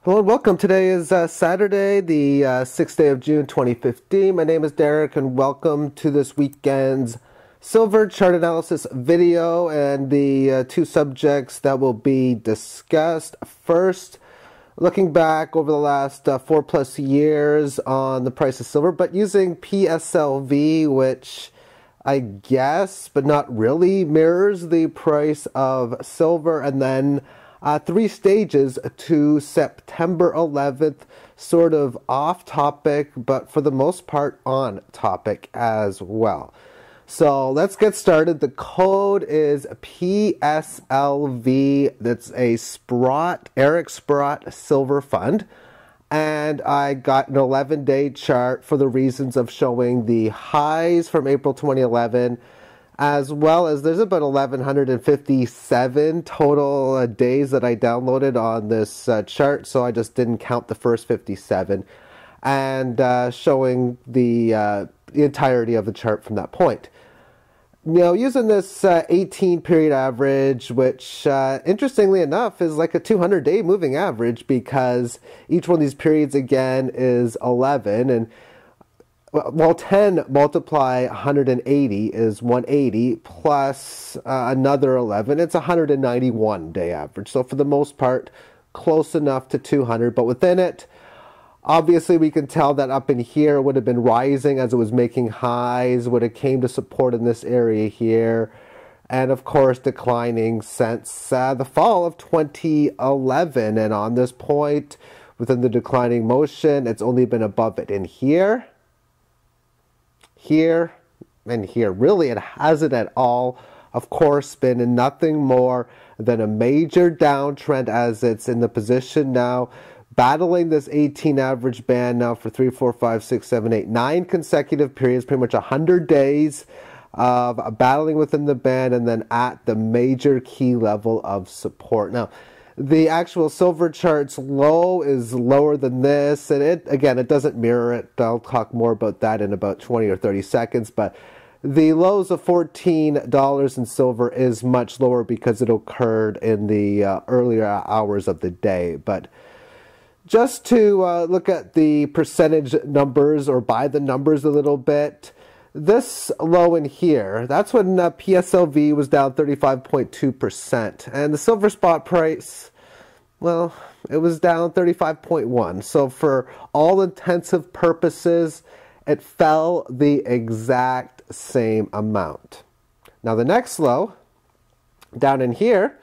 Hello and welcome. Today is Saturday, the 6th day of June 2015. My name is Derek and welcome to this weekend's silver chart analysis video and the two subjects that will be discussed. First, looking back over the last 4+ years on the price of silver, but using PSLV, which I guess, but not really, mirrors the price of silver, and then 3 stages to September 11th, sort of off topic, but for the most part on topic as well. So let's get started. The code is PSLV. That's a Sprott, Eric Sprott Silver Fund. And I got an 11-day chart for the reasons of showing the highs from April 2011, as well as there's about 1,157 total days that I downloaded on this chart, so I just didn't count the first 57, and showing the entirety of the chart from that point. Now, using this 18-period average, which interestingly enough is like a 200-day moving average, because each one of these periods again is 11, and well, 10 multiply 180 is 180 plus another 11. It's a 191-day average. So for the most part, close enough to 200. But within it, obviously we can tell that up in here would have been rising as it was making highs, would have came to support in this area here. And of course, declining since the fall of 2011. And on this point, within the declining motion, it's only been above it in here, here, and here. Really, it hasn't at all, of course, been in nothing more than a major downtrend, as it's in the position now, battling this 18 average band now for 3, 4, 5, 6, 7, 8, 9 consecutive periods, pretty much 100 days of battling within the band, and then at the major key level of support. Now, the actual silver chart's low is lower than this, and it doesn't mirror it. I'll talk more about that in about 20 or 30 seconds, but the lows of $14 in silver is much lower because it occurred in the earlier hours of the day. But just to look at the percentage numbers, or by the numbers a little bit, this low in here, that's when PSLV was down 35.2%. And the silver spot price, well, it was down 35.1. So for all intensive purposes, it fell the exact same amount. Now the next low, down in here,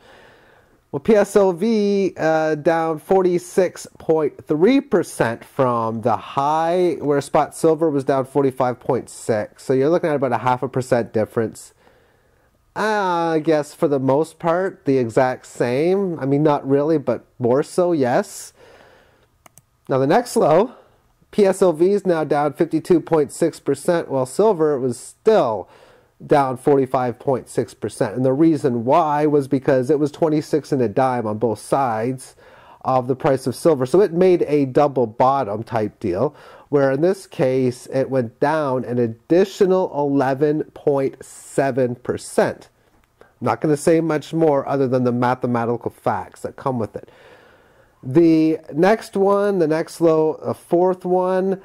well, PSLV down 46.3% from the high, where spot silver was down 45.6. So you're looking at about a 0.5% difference. I guess for the most part, the exact same. I mean, not really, but more so, yes. Now the next low, PSLV is now down 52.6%, while silver was still down 45.6%. And the reason why was because it was 26 and a dime on both sides of the price of silver. So it made a double bottom type deal, where in this case it went down an additional 11.7%. I'm not going to say much more other than the mathematical facts that come with it. The next one, the next low, a fourth one,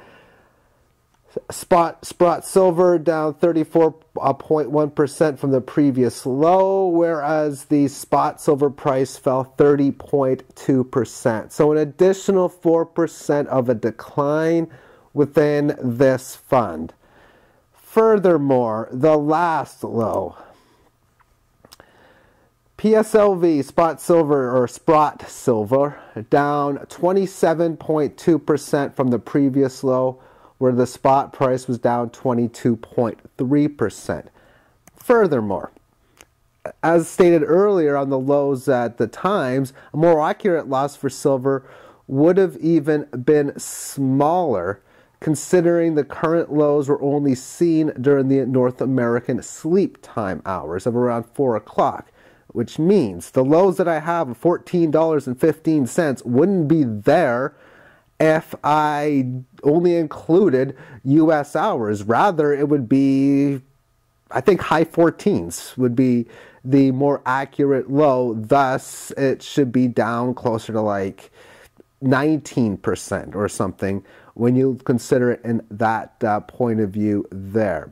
Sprott silver down 34.1% from the previous low, whereas the spot silver price fell 30.2%. So an additional 4% of a decline within this fund. Furthermore, the last low, PSLV spot silver, or Sprott silver, down 27.2% from the previous low, where the spot price was down 22.3%. Furthermore, as stated earlier on the lows at the times, a more accurate loss for silver would have even been smaller, considering the current lows were only seen during the North American sleep time hours of around 4 o'clock, which means the lows that I have of $14.15 wouldn't be there if I only included U.S. hours. Rather, it would be, I think, high 14s would be the more accurate low. Thus, it should be down closer to like 19% or something when you consider it in that point of view there.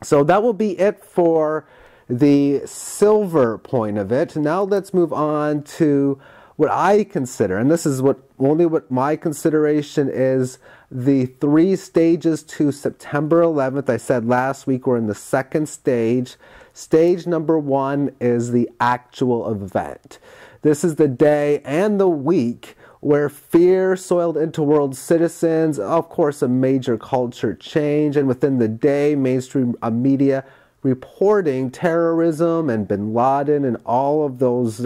So that will be it for the silver point of it. Now let's move on to what I consider, and this is only what my consideration is, the 3 stages to September 11th. I said last week we're in the second stage. Stage number 1 is the actual event. This is the day and the week where fear soiled into world citizens, of course a major culture change, and within the day mainstream media reporting terrorism and bin Laden and all of those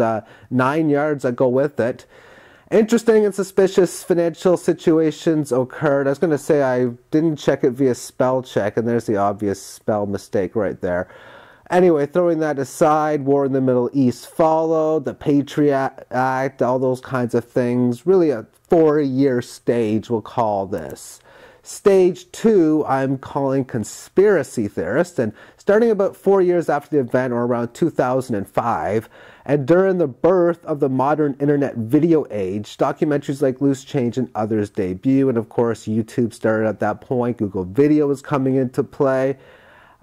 9 yards that go with it. Interesting and suspicious financial situations occurred. I was going to say I didn't check it via spell check, and there's the obvious spell mistake right there. Anyway, throwing that aside, war in the Middle East followed, the Patriot Act, all those kinds of things. Really a 4-year stage, we'll call this. Stage 2, I'm calling conspiracy theorists, and starting about 4 years after the event, or around 2005, and during the birth of the modern internet video age, documentaries like Loose Change and others debut, and of course YouTube started at that point, Google Video was coming into play.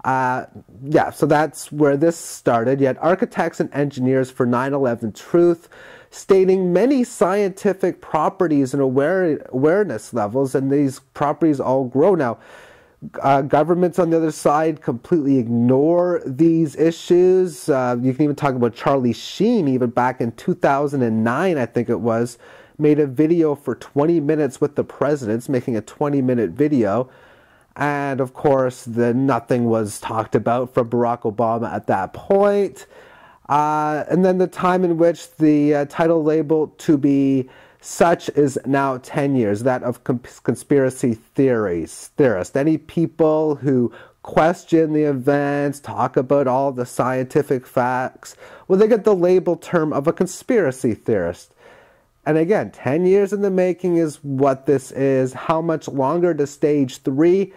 So that's where this started. You had architects and engineers for 9/11 Truth stating many scientific properties and awareness levels, and these properties all grow. Now, governments on the other side completely ignore these issues. You can even talk about Charlie Sheen, even back in 2009, I think it was, made a video for 20 minutes with the presidents, making a 20-minute video. And of course, nothing was talked about from Barack Obama at that point. And then the time in which the title label to be such is now 10 years, that of conspiracy theorists. Any people who question the events, talk about all the scientific facts, well, they get the label term of a conspiracy theorist. And again, 10 years in the making is what this is. How much longer to stage 3?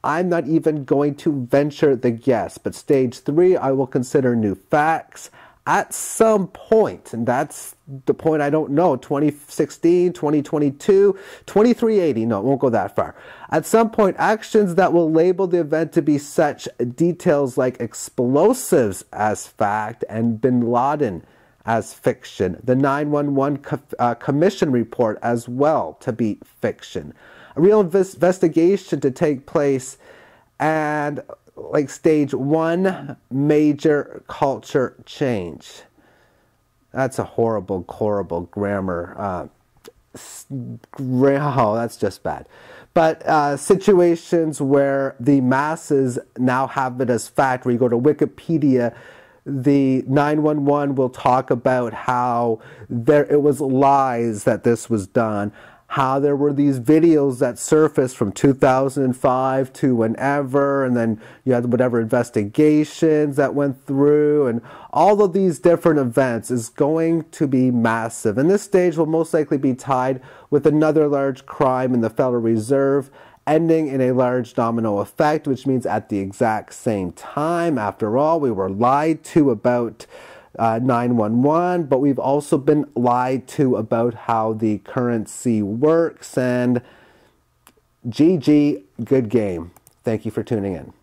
I'm not even going to venture the guess, but stage 3, I will consider new facts at some point, and that's the point I don't know, 2016, 2022, 2380, no, it won't go that far. At some point, actions that will label the event to be such, details like explosives as fact and bin Laden as fiction, the 911 Commission report as well to be fiction. A real investigation to take place, and like stage 1, major culture change. That's a horrible grammar. Oh, that's just bad. But situations where the masses now have it as fact, where you go to Wikipedia, the 911 will talk about how it was lies that this was done, how there were these videos that surfaced from 2005 to whenever, and then you had whatever investigations that went through, and all of these different events is going to be massive. And this stage will most likely be tied with another large crime in the Federal Reserve, ending in a large domino effect, which means at the exact same time. After all, we were lied to about 911, but we've also been lied to about how the currency works, and GG, good game. Thank you for tuning in.